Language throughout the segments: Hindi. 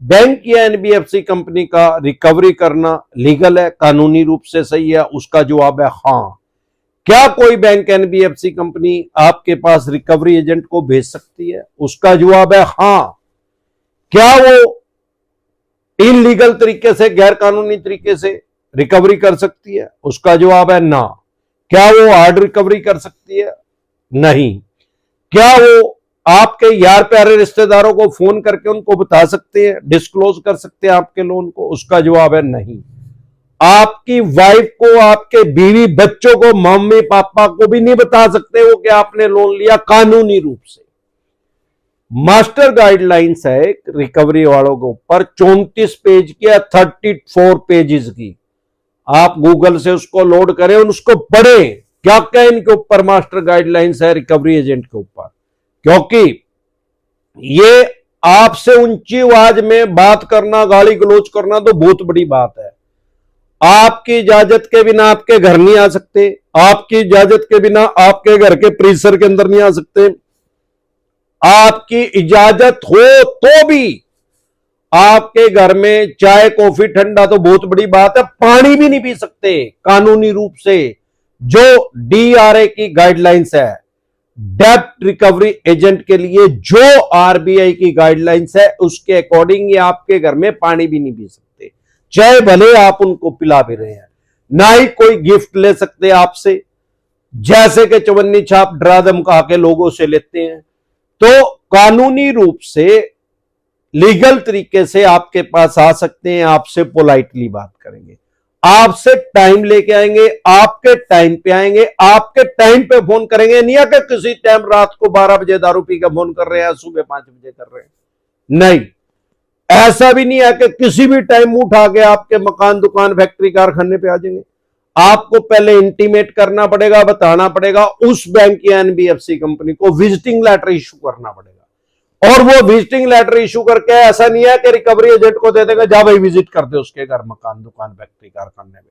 बैंक या एनबीएफसी कंपनी का रिकवरी करना लीगल है, कानूनी रूप से सही है? उसका जवाब है हां। क्या कोई बैंक एनबीएफसी कंपनी आपके पास रिकवरी एजेंट को भेज सकती है? उसका जवाब है हां। क्या वो इनलीगल तरीके से, गैर कानूनी तरीके से रिकवरी कर सकती है? उसका जवाब है ना। क्या वो हार्ड रिकवरी कर सकती है? नहीं। क्या वो आपके यार प्यारे रिश्तेदारों को फोन करके उनको बता सकते हैं, डिस्क्लोज कर सकते हैं आपके लोन को? उसका जवाब है नहीं। आपकी वाइफ को, आपके बीवी बच्चों को, मम्मी पापा को भी नहीं बता सकते वो कि आपने लोन लिया कानूनी रूप से। मास्टर गाइडलाइंस है रिकवरी वालों के ऊपर 34 पेज की है, 34 पेजेस की। आप गूगल से उसको लोड करें और उसको पढ़ें, क्या क्या इनके ऊपर मास्टर गाइडलाइंस है रिकवरी एजेंट के ऊपर। क्योंकि ये आपसे ऊंची आवाज में बात करना, गाली गलौज करना तो बहुत बड़ी बात है। आपकी इजाजत के बिना आपके घर नहीं आ सकते, आपकी इजाजत के बिना आपके घर के परिसर के अंदर नहीं आ सकते, आपकी इजाजत हो तो भी आपके घर में चाय कॉफी ठंडा तो बहुत बड़ी बात है, पानी भी नहीं पी सकते कानूनी रूप से। जो डीआरए की गाइडलाइंस है डेब्ट रिकवरी एजेंट के लिए, जो आरबीआई की गाइडलाइंस है उसके अकॉर्डिंग ये आपके घर में पानी भी नहीं पी सकते, चाहे भले आप उनको पिला भी रहे हैं। ना ही कोई गिफ्ट ले सकते आपसे, जैसे कि चवन्नी छाप डरा धमका के लोगों से लेते हैं। तो कानूनी रूप से, लीगल तरीके से आपके पास आ सकते हैं, आपसे पोलाइटली बात करेंगे, आपसे टाइम लेके आएंगे, आपके टाइम पे आएंगे, आपके टाइम पे फोन करेंगे। नहीं है कि किसी टाइम रात को 12 बजे दारू पी का फोन कर रहे हैं, सुबह 5 बजे कर रहे हैं, नहीं। ऐसा भी नहीं है कि किसी भी टाइम उठा के आपके मकान, दुकान, फैक्ट्री, कारखाने पे आ जाएंगे। आपको पहले इंटीमेट करना पड़ेगा, बताना पड़ेगा, उस बैंक या एनबीएफसी कंपनी को विजिटिंग लेटर इशू करना पड़ेगा। और वो विजिटिंग लेटर इशू करके, ऐसा नहीं है कि रिकवरी एजेंट को दे देगा, जा भाई विजिट कर दे उसके घर, मकान, दुकान, फैक्ट्री, कारखाने में।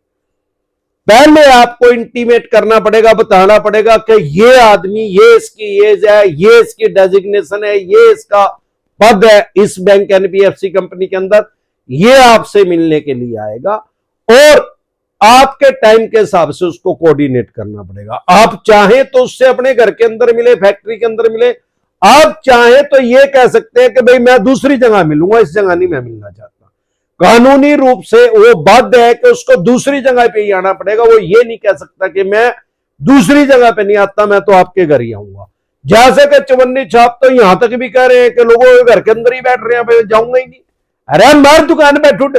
पहले आपको इंटीमेट करना पड़ेगा, बताना पड़ेगा कि ये आदमी, ये इसकी एज है, ये इसकी डेजिग्नेशन है, ये इसका पद है इस बैंक एनबीएफसी कंपनी के अंदर, ये आपसे मिलने के लिए आएगा और आपके टाइम के हिसाब से उसको कोऑर्डिनेट करना पड़ेगा। आप चाहें तो उससे अपने घर के अंदर मिले, फैक्ट्री के अंदर मिले, आप चाहें तो ये कह सकते हैं कि भाई मैं दूसरी जगह मिलूंगा, इस जगह नहीं मैं मिलना चाहता। कानूनी रूप से वो बाध्य है कि उसको दूसरी जगह पे ही आना पड़ेगा। वो ये नहीं कह सकता कि मैं दूसरी जगह पे नहीं आता, मैं तो आपके घर ही आऊंगा। जैसे कि चवन्नी छाप तो यहां तक भी कह रहे हैं कि लोगों के घर के अंदर ही बैठ रहे हैं, भाई जाऊंगा ही नहीं। अरे मार दुकान बैठ उठ,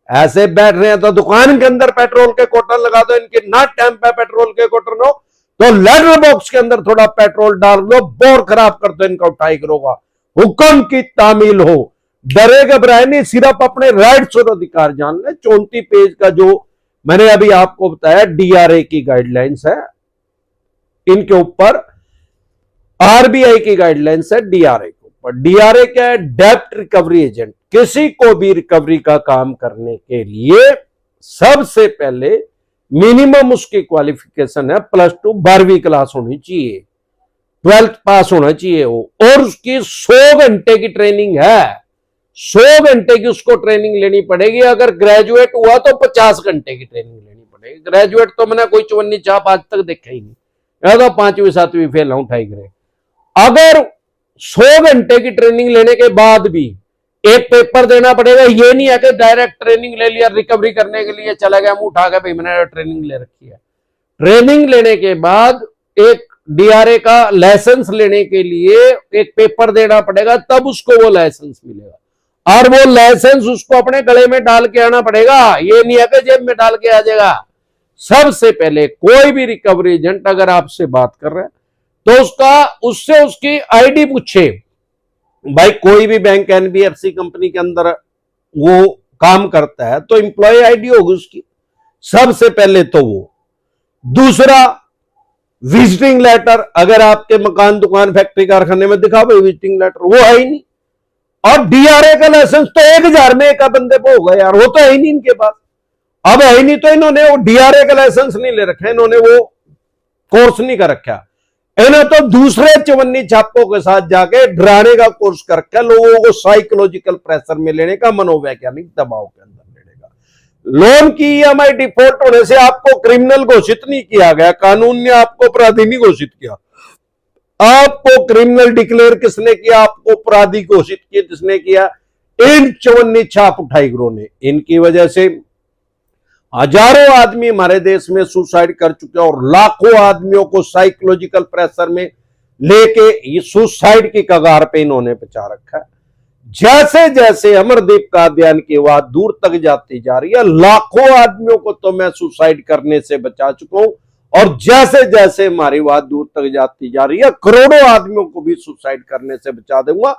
ऐसे बैठ रहे हैं तो दुकान के अंदर पेट्रोल के कोटर लगा दो, इनके ना टाइम पे पेट्रोल के कोटर हो तो लेटर बॉक्स के अंदर थोड़ा पेट्रोल डाल दो, बोर खराब कर दो, इनका उठाई करोगा। हुक्म की तामील हो, डरे घबराए नहीं, सिर्फ अपने राइट्स और अधिकार जान ले। 34 पेज का जो मैंने अभी आपको बताया डीआरए की गाइडलाइंस है, इनके ऊपर आरबीआई की गाइडलाइंस है डीआरए के ऊपर। डीआरए क्या है? डेब्ट रिकवरी एजेंट। किसी को भी रिकवरी का काम करने के लिए सबसे पहले मिनिमम उसकी क्वालिफिकेशन है +2, 12वीं क्लास होनी चाहिए, 12th पास होना चाहिए वो, और उसकी 100 घंटे की ट्रेनिंग है। 100 घंटे की उसको ट्रेनिंग लेनी पड़ेगी। अगर ग्रेजुएट हुआ तो 50 घंटे की ट्रेनिंग लेनी पड़ेगी। ग्रेजुएट तो मैंने कोई चवन्नी छाप आज तक देखा ही नहीं, या तो 5वीं 7वीं फेल हूं, उठाई करे। अगर 100 घंटे की ट्रेनिंग लेने के बाद भी एक पेपर देना पड़ेगा। ये नहीं है कि डायरेक्ट ट्रेनिंग ले लिया, रिकवरी करने के लिए चला गया, मुंह उठा के भाई मैंने ट्रेनिंग ले रखी है। ट्रेनिंग लेने के बाद एक डीआरए का लाइसेंस लेने के लिए एक पेपर देना पड़ेगा, तब उसको वो लाइसेंस मिलेगा। और वो लाइसेंस उसको अपने गले में डाल के आना पड़ेगा, ये नहीं है कि जेब में डाल के आ जाएगा। सबसे पहले कोई भी रिकवरी एजेंट अगर आपसे बात कर रहा है तो उससे उसकी आईडी पूछे। भाई कोई भी बैंक एनबीएफसी कंपनी के अंदर वो काम करता है तो एम्प्लॉय आईडी होगी उसकी, सबसे पहले तो वो। दूसरा, विजिटिंग लेटर, अगर आपके मकान, दुकान, फैक्ट्री, कारखाने में दिखा भाई विजिटिंग लेटर, वो है ही नहीं। और डीआरए का लाइसेंस तो 1000 में एक बंदे को होगा यार, वो तो है ही नहीं इनके पास। अब है ही नहीं तो इन्होंने वो डीआरए का लाइसेंस नहीं ले रखा, इन्होंने वो कोर्स नहीं कर रखा। इन्हें तो दूसरे चवन्नी छापों के साथ जाके डराने का कोर्स करके लोगों को साइकोलॉजिकल प्रेशर में लेने का, मनोवैज्ञानिक दबाव के अंदर लेने का। लोन की ईएमआई डिफॉल्ट होने से आपको क्रिमिनल घोषित नहीं किया गया, कानून ने आपको अपराधी नहीं घोषित किया। आपको क्रिमिनल डिक्लेयर किसने किया? आपको अपराधी घोषित किया किसने किया? इन चवन्नी छाप उठाई ग्रोह ने। इनकी वजह से हजारों आदमी हमारे देश में सुसाइड कर चुके हैं और लाखों आदमियों को साइकोलॉजिकल प्रेशर में लेके ये सुसाइड की कगार पे इन्होंने पहुंचा रखा है। जैसे जैसे अमरदीप कादियान की आवाज दूर तक जाती जा रही है, लाखों आदमियों को तो मैं सुसाइड करने से बचा चुका हूं, और जैसे जैसे हमारी बात दूर तक जाती जा रही है, करोड़ों आदमियों को भी सुसाइड करने से बचा दूंगा।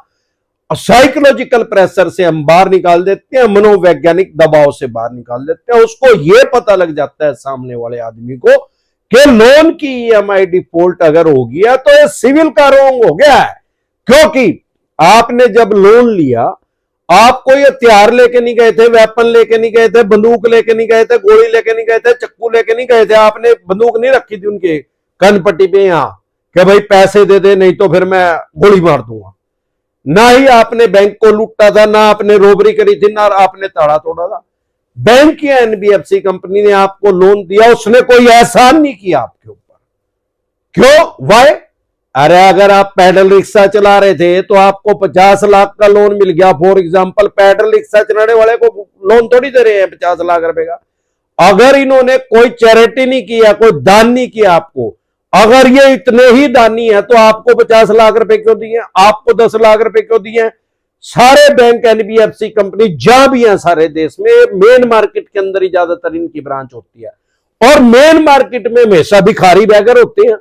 साइकोलॉजिकल प्रेशर से हम बाहर निकाल देते हैं, मनोवैज्ञानिक दबाव से बाहर निकाल देते हैं। उसको यह पता लग जाता है सामने वाले आदमी को कि लोन की ईएमआई डिफॉल्ट अगर हो गया तो ये सिविल का रोंग हो गया है। क्योंकि आपने जब लोन लिया, आप कोई हथियार लेके नहीं गए थे, वेपन लेके नहीं गए थे, बंदूक लेके नहीं गए थे, गोली लेके नहीं गए थे, चक्कू लेके नहीं गए थे। आपने बंदूक नहीं रखी थी उनके कनपट्टी पे यहां कि भाई पैसे दे दे नहीं तो फिर मैं गोली मार दूंगा। ना ही आपने बैंक को लूटा था, ना आपने रोबरी करी थी, ना आपने ताड़ा तोड़ा था। बैंक या एनबीएफसी कंपनी ने आपको लोन दिया, उसने कोई एहसान नहीं किया आपके ऊपर। क्यों? वाई? अरे अगर आप पैडल रिक्शा चला रहे थे तो आपको 50 लाख का लोन मिल गया। फॉर एग्जांपल, पैडल रिक्शा चलाने वाले को लोन थोड़ी दे रहे हैं 50 लाख रुपए का। अगर इन्होंने कोई चैरिटी नहीं किया, कोई दान नहीं किया आपको, अगर ये इतने ही दानी है तो आपको 50 लाख रुपए क्यों दिए? आपको 10 लाख रुपए क्यों दिए? सारे बैंक, एनबीएफसी कंपनी जहां भी है सारे देश में, मेन मार्केट के अंदर ही ज्यादातर इनकी ब्रांच होती है, और मेन मार्केट में हमेशा भिखारी बैगर होते हैं।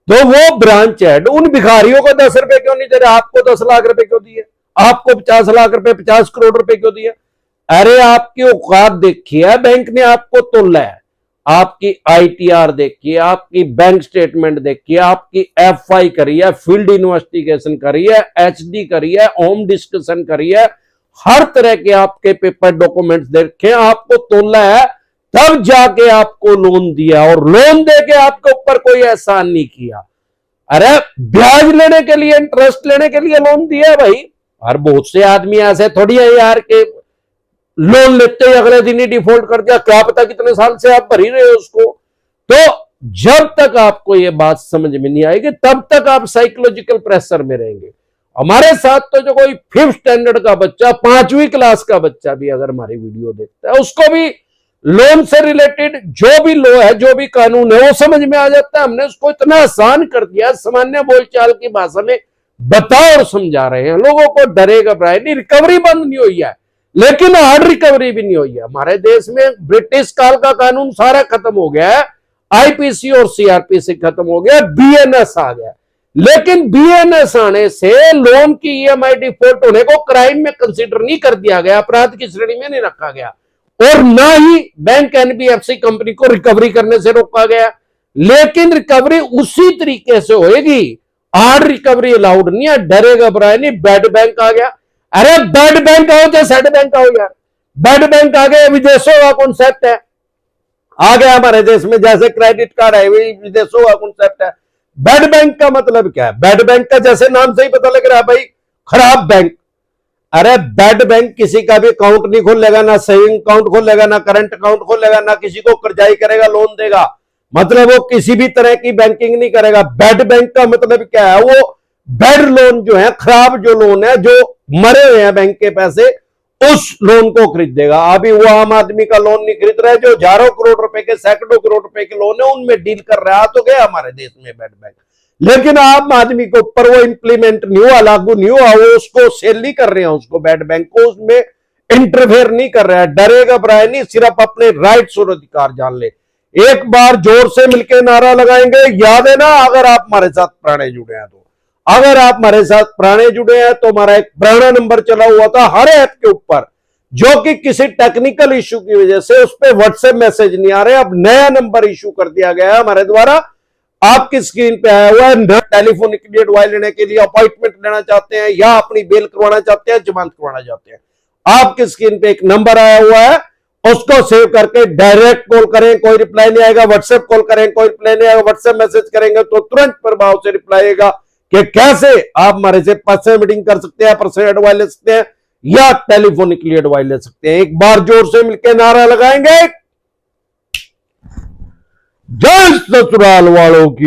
तो वो ब्रांच हेड उन भिखारियों को 10 रुपए क्यों नहीं दे रहे? आपको 10 लाख रुपए क्यों दिए? आपको 50 लाख रुपए, 50 करोड़ रुपए क्यों दिए? अरे आपकी औकात देखिए, बैंक ने आपको तोला है, आपकी आईटीआर देखिए, आपकी बैंक स्टेटमेंट देखिए, आपकी एफआई करी है, फील्ड इन्वेस्टिगेशन करी है, एचडी करी है, होम डिस्कशन करी है, हर तरह के आपके पेपर डॉक्यूमेंट्स देखे, आपको तोला है, तब जाके आपको लोन दिया, और लोन देके आपके ऊपर कोई एहसान नहीं किया। अरे ब्याज लेने के लिए, इंटरेस्ट लेने के लिए लोन दिया है भाई। और बहुत से आदमी ऐसे थोड़ी है यार के लोन लेते ही अगले दिन ही डिफॉल्ट कर दिया, क्या पता कितने साल से आप भर ही रहे हो उसको। तो जब तक आपको ये बात समझ में नहीं आएगी तब तक आप साइकोलॉजिकल प्रेशर में रहेंगे। हमारे साथ तो जो कोई 5th स्टैंडर्ड का बच्चा, 5वीं क्लास का बच्चा भी अगर हमारी वीडियो देखता है, उसको भी लोन से रिलेटेड जो भी लॉ है, जो भी कानून है, वो समझ में आ जाता है। हमने उसको इतना आसान कर दिया, सामान्य बोलचाल की भाषा में बता और समझा रहे हैं। लोगों को डरे घबराए नहीं। रिकवरी बंद नहीं हुई है, लेकिन हार्ड रिकवरी भी नहीं हुई है। हमारे देश में ब्रिटिश काल का कानून सारा खत्म हो गया है, आईपीसी और सीआरपीसी खत्म हो गया, बीएनएस आ गया। लेकिन बीएनएस आने से लोन की ईएमआई डिफॉल्ट होने को क्राइम में कंसीडर नहीं कर दिया गया, अपराध की श्रेणी में नहीं रखा गया, और ना ही बैंक एनबीएफसी कंपनी को रिकवरी करने से रोका गया। लेकिन रिकवरी उसी तरीके से होगी, हार्ड रिकवरी अलाउड नहीं है। डरे घबराए नहीं। बैड बैंक आ गया, अरे बैड बैंक आओ चाहे सैड बैंक आओ यार, बैड बैंक आ गया, विदेशों का कॉन्सेप्ट है, आ गया हमारे देश में। जैसे क्रेडिट कार्ड है, वही विदेशों का कॉन्सेप्ट है। बैड बैंक का मतलब क्या है? बैड बैंक का जैसे नाम से ही पता लग रहा है भाई, खराब बैंक। अरे बैड बैंक किसी का भी अकाउंट नहीं खोलेगा, ना सेविंग अकाउंट खोलेगा, ना करंट अकाउंट खोलेगा, ना किसी को कर्जाई करेगा, लोन देगा, मतलब वो किसी भी तरह की बैंकिंग नहीं करेगा। बैड बैंक का मतलब क्या है? वो बैड लोन जो है, खराब जो लोन है, जो मरे हुए हैं बैंक के पैसे, उस लोन को खरीदेगा। अभी वो आम आदमी का लोन नहीं खरीद रहा है, जो हजारों करोड़ रुपए के, सैकड़ों करोड़ रुपए के लोन है, उनमें डील कर रहा है। तो गया हमारे देश में बैड बैंक। लेकिन आम आदमी के ऊपर वो इंप्लीमेंट नहीं हुआ, लागू नहीं हुआ, वो उसको सेल नहीं कर रहे हैं, उसको बैड बैंक को, उसमें इंटरफेयर नहीं कर रहा है। डरे घबराए नहीं, सिर्फ अपने राइट्स और अधिकार जान ले। एक बार जोर से मिलकर नारा लगाएंगे, याद है ना, अगर आप हमारे साथ पुराने जुड़े हैं तो, अगर आप हमारे साथ पुराने जुड़े हैं तो हमारा एक पुराना नंबर चला हुआ था हर ऐप के ऊपर, जो कि किसी टेक्निकल इश्यू की वजह से उस पर व्हाट्सएप मैसेज नहीं आ रहे। अब नया नंबर इश्यू कर दिया गया है हमारे द्वारा, आपकी स्क्रीन पे आया हुआ है। टेलीफोनिक एडवाइस लेने के लिए, अपॉइंटमेंट लेना चाहते हैं, या अपनी बेल करवाना चाहते हैं, जमानत करवाना चाहते हैं, आपकी स्क्रीन पे एक नंबर आया हुआ है, उसको सेव करके डायरेक्ट कॉल करें, कोई रिप्लाई नहीं आएगा, व्हाट्सएप कॉल करें, कोई रिप्लाई नहीं आएगा, व्हाट्सएप मैसेज करेंगे तो तुरंत प्रभाव से रिप्लाई आएगा कि कैसे आप हमारे से पर्सनल मीटिंग कर सकते हैं, पर्सनल एडवाइस ले सकते हैं या टेलीफोनिकली एडवाइस ले सकते हैं। एक बार जोर से मिलकर नारा लगाएंगे, जय ससुराल वालों की।